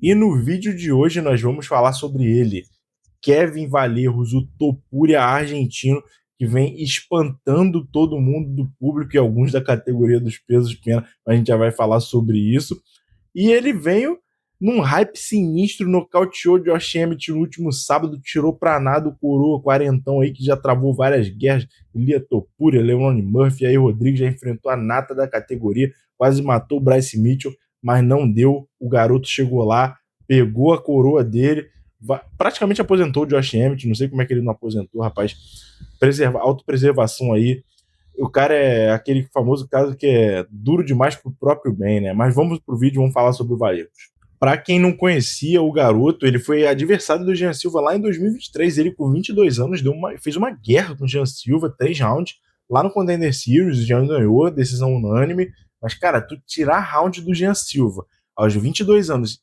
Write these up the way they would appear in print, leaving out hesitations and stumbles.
E no vídeo de hoje nós vamos falar sobre ele, Kevin Vallejos, o Topuria argentino, que vem espantando todo mundo do público e alguns da categoria dos pesos pena, a gente já vai falar sobre isso. E ele veio num hype sinistro, nocauteou Josh Emmett no último sábado, tirou pra nada o coroa quarentão aí, que já travou várias guerras, Ilia Topuria, Leon Murphy, aí Rodrigues já enfrentou a nata da categoria, quase matou o Bryce Mitchell, mas não deu, o garoto chegou lá, pegou a coroa dele, praticamente aposentou o Josh Emmett, não sei como é que ele não aposentou, rapaz, autopreservação aí, o cara é aquele famoso caso que é duro demais pro próprio bem, né? Mas vamos pro vídeo, vamos falar sobre o Vallejos. Para quem não conhecia o garoto, ele foi adversário do Jean Silva lá em 2023. Ele, com 22 anos, fez uma guerra com o Jean Silva, 3 rounds, lá no Contender Series. O Jean ganhou, decisão unânime. Mas, cara, tu tirar round do Jean Silva aos 22 anos,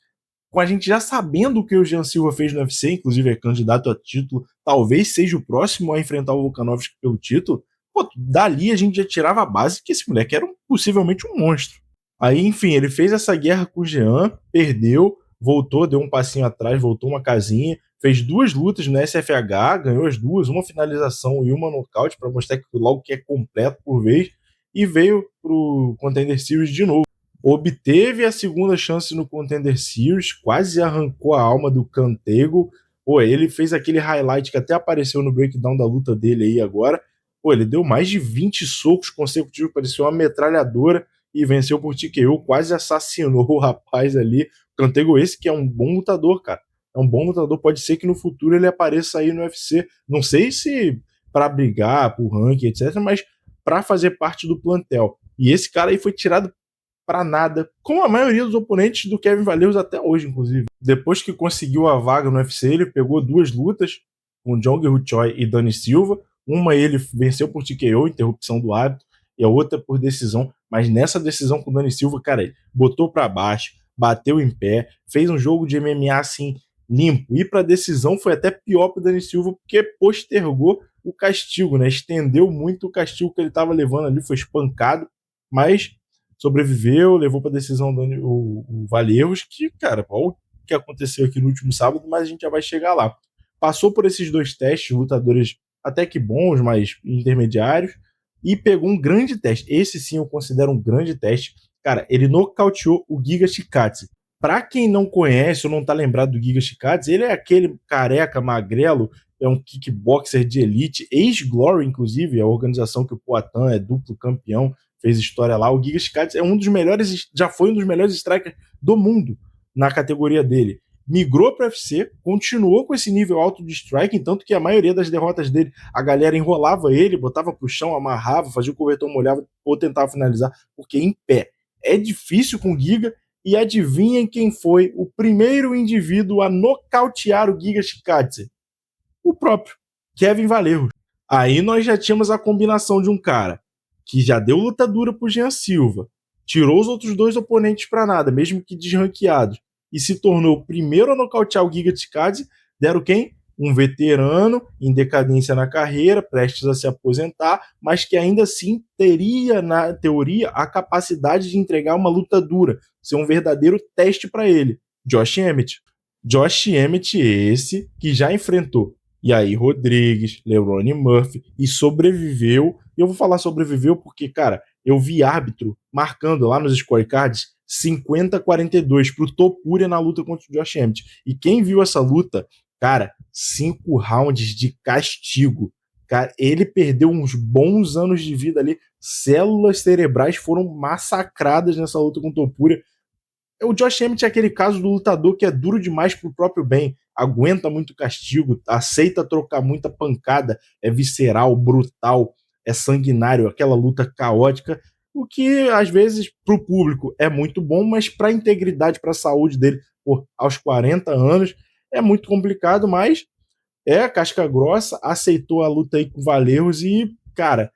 com a gente já sabendo o que o Jean Silva fez no UFC, inclusive é candidato a título, talvez seja o próximo a enfrentar o Volkanovski pelo título, pô, dali a gente já tirava a base que esse moleque era possivelmente um monstro. Aí, enfim, ele fez essa guerra com o Jean, perdeu, voltou, deu um passinho atrás, voltou uma casinha, fez 2 lutas no SFH, ganhou as 2, uma finalização e uma nocaute, para mostrar que logo que é completo por vez, e veio pro Contender Series de novo. Obteve a segunda chance no Contender Series, quase arrancou a alma do Cantego. Pô, ele fez aquele highlight que até apareceu no breakdown da luta dele aí agora. Pô, ele deu mais de 20 socos consecutivos, parecia uma metralhadora, e venceu por TKO, quase assassinou o rapaz ali. Cantego esse que é um bom lutador, cara. É um bom lutador, pode ser que no futuro ele apareça aí no UFC. Não sei se para brigar, por ranking, etc, mas para fazer parte do plantel. E esse cara aí foi tirado para nada, como a maioria dos oponentes do Kevin Vallejos até hoje, inclusive. Depois que conseguiu a vaga no UFC, ele pegou 2 lutas com Jong Hu Choi e Dani Silva. Uma ele venceu por TKO, interrupção do hábito, e a outra por decisão. Mas nessa decisão com o Dani Silva, cara, ele botou para baixo, bateu em pé, fez um jogo de MMA assim limpo. E para decisão foi até pior para o Dani Silva, porque postergou o castigo, né? Estendeu muito o castigo que ele estava levando ali, foi espancado, mas sobreviveu, levou para decisão o Vallejos, que, cara, olha o que aconteceu aqui no último sábado, mas a gente já vai chegar lá. Passou por esses 2 testes, lutadores até que bons, mas intermediários, e pegou um grande teste. Esse sim eu considero um grande teste. Cara, ele nocauteou o Giga Chikadze. Pra quem não conhece ou não tá lembrado do Giga Chikadze, ele é aquele careca, magrelo, é um kickboxer de elite, ex-Glory, inclusive, a organização que o Poatan é duplo campeão, fez história lá. O Giga Chikadze é um dos melhores, já foi um dos melhores strikers do mundo na categoria dele. Migrou para o UFC, continuou com esse nível alto de striking, tanto que a maioria das derrotas dele, a galera enrolava ele, botava pro chão, amarrava, fazia o cobertor molhava ou tentava finalizar, porque em pé é difícil com o Giga. E adivinhem quem foi o primeiro indivíduo a nocautear o Giga Chikadze? O próprio Kevin Vallejos. Aí nós já tínhamos a combinação de um cara que já deu luta dura pro Jean Silva, tirou os outros 2 oponentes para nada, mesmo que desranqueados, e se tornou o primeiro a nocautear o Giga Chikadze. Deram quem? Um veterano em decadência na carreira, prestes a se aposentar, mas que ainda assim teria, na teoria, a capacidade de entregar uma luta dura, ser um verdadeiro teste para ele. Josh Emmett. Josh Emmett esse que já enfrentou Yair Rodrigues, Leron Murphy e sobreviveu. E eu vou falar sobreviveu porque, cara, eu vi árbitro marcando lá nos scorecards 50-42 pro Topuria na luta contra o Josh Emmett. E quem viu essa luta, cara, 5 rounds de castigo. Cara, ele perdeu uns bons anos de vida ali. Células cerebrais foram massacradas nessa luta com o Topuria. O Josh Emmett é aquele caso do lutador que é duro demais pro próprio bem, aguenta muito castigo, aceita trocar muita pancada, é visceral, brutal, é sanguinário, aquela luta caótica, o que às vezes pro público é muito bom, mas pra integridade, pra saúde dele, aos 40 anos, é muito complicado, mas é casca grossa, aceitou a luta aí com o Vallejos e, cara,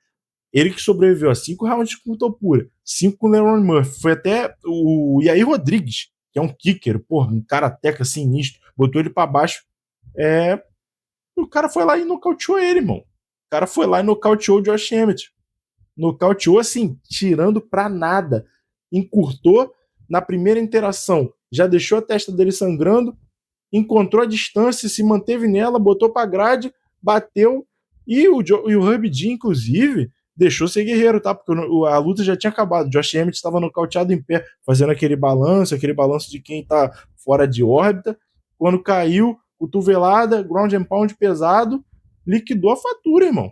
ele que sobreviveu a 5 rounds com o Topuria, 5 com o Leron Murphy. Foi até o Yair Rodrigues, que é um kicker, porra, um karateca sinistro, botou ele pra baixo. O cara foi lá e nocauteou ele, irmão. O cara foi lá e nocauteou o Josh Emmett. Nocauteou assim, tirando pra nada. Encurtou na primeira interação, já deixou a testa dele sangrando, encontrou a distância, se manteve nela, botou pra grade, bateu. E o Herb Dean, inclusive, deixou ser guerreiro, tá? Porque a luta já tinha acabado. Josh Emmett estava nocauteado em pé, fazendo aquele balanço de quem tá fora de órbita. Quando caiu, cotovelada, ground and pound pesado, liquidou a fatura, irmão.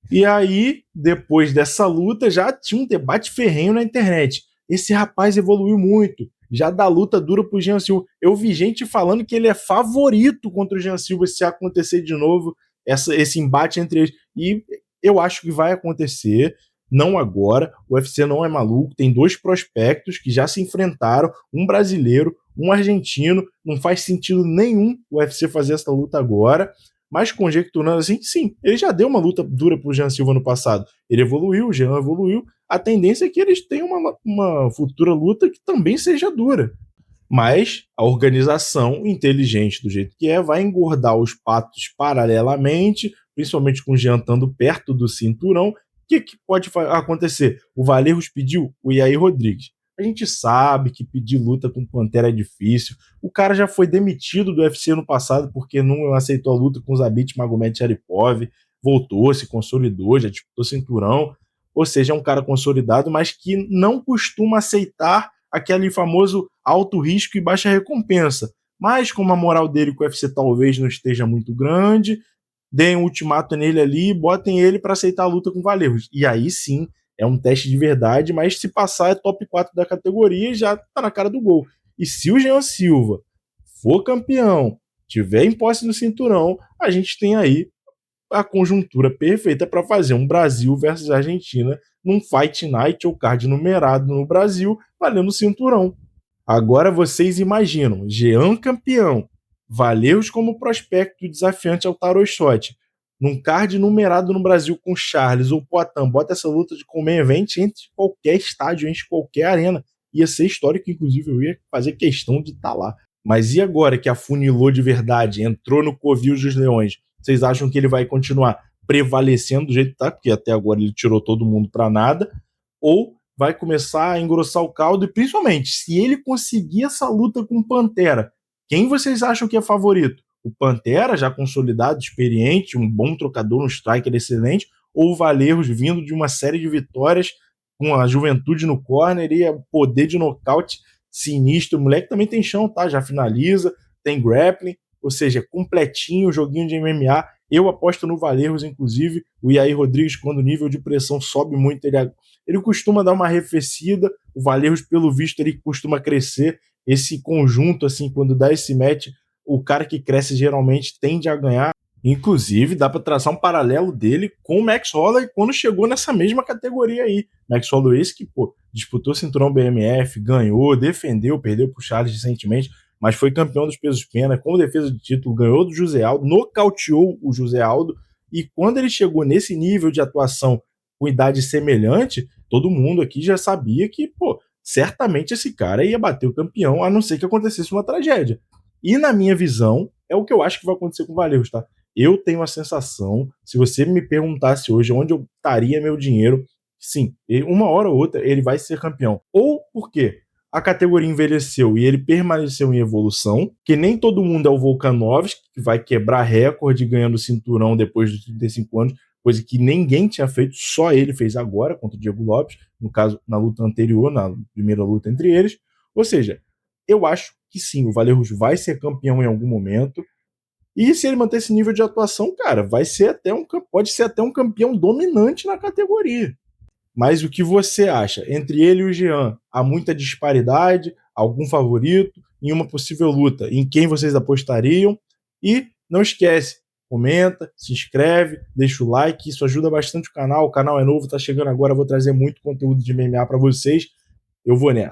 E aí, depois dessa luta, já tinha um debate ferrenho na internet. Esse rapaz evoluiu muito. Já da luta dura pro Jean Silva. Eu vi gente falando que ele é favorito contra o Jean Silva se acontecer de novo esse embate entre eles. E eu acho que vai acontecer, não agora. O UFC não é maluco. Tem dois prospectos que já se enfrentaram, um brasileiro, um argentino. Não faz sentido nenhum o UFC fazer essa luta agora. Mas conjecturando assim, sim, ele já deu uma luta dura pro Jean Silva no passado. Ele evoluiu, o Jean evoluiu. A tendência é que eles tenham uma futura luta que também seja dura. Mas a organização inteligente do jeito que é vai engordar os patos paralelamente, principalmente com o Jean estando perto do cinturão. O que pode acontecer? O Valerros pediu o Yair Rodrigues. A gente sabe que pedir luta com Pantera é difícil. O cara já foi demitido do UFC no passado porque não aceitou a luta com o Zabit Magomedsharipov, voltou, se consolidou, já disputou cinturão. Ou seja, é um cara consolidado, mas que não costuma aceitar aquele famoso alto risco e baixa recompensa. Mas como a moral dele com o UFC talvez não esteja muito grande, deem um ultimato nele ali e botem ele para aceitar a luta com o Valerros. E aí sim, é um teste de verdade, mas se passar é top 4 da categoria e já tá na cara do gol. E se o Jean Silva for campeão, tiver em posse no cinturão, a gente tem aí a conjuntura perfeita para fazer um Brasil versus Argentina num Fight Night ou card numerado no Brasil, valendo o cinturão. Agora vocês imaginam, Jean campeão, Valerros como prospecto desafiante ao Tarot Shot, num card numerado no Brasil com Charles ou Poatan, bota essa luta de main event entre qualquer estádio, entre qualquer arena. Ia ser histórico, inclusive eu ia fazer questão de estar lá. Mas e agora que afunilou de verdade, entrou no covil dos leões, vocês acham que ele vai continuar prevalecendo do jeito que tá? Porque até agora ele tirou todo mundo para nada. Ou vai começar a engrossar o caldo? E principalmente, se ele conseguir essa luta com o Pantera, quem vocês acham que é favorito? O Pantera, já consolidado, experiente, um bom trocador, um striker excelente, ou o Valerros vindo de uma série de vitórias com a juventude no corner e o poder de nocaute sinistro. O moleque também tem chão, tá? Já finaliza, tem grappling, ou seja, completinho, joguinho de MMA. Eu aposto no Valerros, inclusive. O Yair Rodrigues, quando o nível de pressão sobe muito, ele costuma dar uma arrefecida. O Valerros, pelo visto, ele costuma crescer. Esse conjunto, assim, quando dá esse match, o cara que cresce geralmente tende a ganhar. Inclusive, dá para traçar um paralelo dele com o Max Holloway quando chegou nessa mesma categoria aí. Max Holloway, esse que, pô, disputou cinturão BMF, ganhou, defendeu, perdeu pro Charles recentemente, mas foi campeão dos pesos pena, com defesa de título, ganhou do José Aldo, nocauteou o José Aldo, e quando ele chegou nesse nível de atuação com idade semelhante, todo mundo aqui já sabia que, pô, certamente esse cara ia bater o campeão, a não ser que acontecesse uma tragédia. E na minha visão, é o que eu acho que vai acontecer com o Valerros, tá? Eu tenho a sensação, se você me perguntasse hoje onde eu estaria meu dinheiro, sim, uma hora ou outra ele vai ser campeão. Ou por quê? A categoria envelheceu e ele permaneceu em evolução, que nem todo mundo é o Volkanovski, que vai quebrar recorde ganhando cinturão depois dos 35 anos, coisa que ninguém tinha feito, só ele fez agora contra o Diego Lopes, no caso, na luta anterior, na primeira luta entre eles. Ou seja, eu acho que sim, o Valerros vai ser campeão em algum momento. E se ele manter esse nível de atuação, cara, pode ser até um campeão dominante na categoria. Mas o que você acha? Entre ele e o Jean, há muita disparidade? Algum favorito? Em uma possível luta, em quem vocês apostariam? E não esquece, comenta, se inscreve, deixa o like, isso ajuda bastante o canal. O canal é novo, tá chegando agora, vou trazer muito conteúdo de MMA para vocês. Eu vou nessa.